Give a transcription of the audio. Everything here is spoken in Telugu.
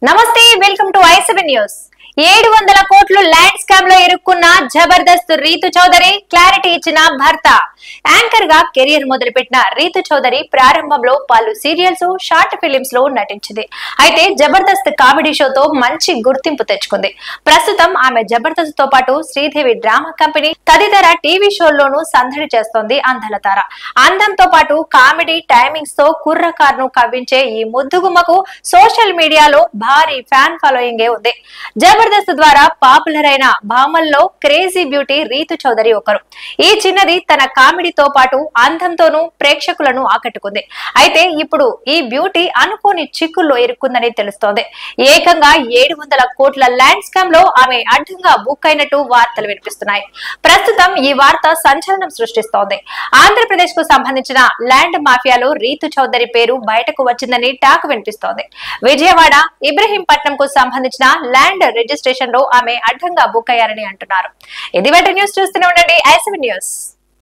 నమస్తే వెల్కమ్ టు i7 న్యూస్ 700 కోట్లు ల్యాండ్ స్కామ్ లో ఇరుక్కున్న జబర్దస్త్ రీతు చౌదరి క్లారిటీ ఇచ్చిన భర్త. యాంకర్ గా కెరీర్ మొదలుపెట్టిన రీతు చౌదరి ప్రారంభంలో పలు సీరియల్స్ షార్ట్ ఫిలిమ్స్ లో నటించింది. అయితే జబర్దస్త్ కామెడీ షోతో మంచి గుర్తింపు తెచ్చుకుంది. ప్రస్తుతం ఆమె జబర్దస్త్ తో పాటు శ్రీదేవి డ్రామా కంపెనీ తదితర టీవీ షోల్లోనూ సందడి చేస్తోంది అందల తార. అందంతో పాటు కామెడీ టైమింగ్స్ తో కుర్రకారును కవ్వించే ఈ ముద్దుగుమ్మకు సోషల్ మీడియాలో భారీ ఫ్యాన్ ఫాలోయింగ్ ఉంది. జబర్దస్త్ ద్వారా పాపులర్ అయిన భామల్లో క్రేజీ బ్యూటీ రీతు చౌదరి ఒకరు. ఈ చిన్నది తన కామెడీతో పాటు అందంతోనూ ప్రేక్షకులను ఆకట్టుకుంది. అయితే ఇప్పుడు ఈ బ్యూటీ అనుకోని చిక్కుల్లో ఇరుక్కుందని తెలుస్తోంది. ఏకంగా 700 కోట్ల ల్యాండ్ స్కామ్ లో ఆమె అడ్డంగా బుక్ అయినట్టు వార్తలు వినిపిస్తున్నాయి. ప్రస్తుతం ఈ వార్త సంచలనం సృష్టిస్తోంది. ఆంధ్రప్రదేశ్ కు సంబంధించిన ల్యాండ్ మాఫియాలో రీతు చౌదరి పేరు బయటకు వచ్చిందని టాక్ వినిపిస్తోంది. విజయవాడ ఇబ్రహీంపట్నం కు సంబంధించిన ల్యాండ్ రిజిస్ట్రేషన్ లో ఆమె అడ్డంగా బుక్ అయ్యారని అంటున్నారు. ఇది వెంట న్యూస్ చూస్తూనే ఉండండి i7 న్యూస్.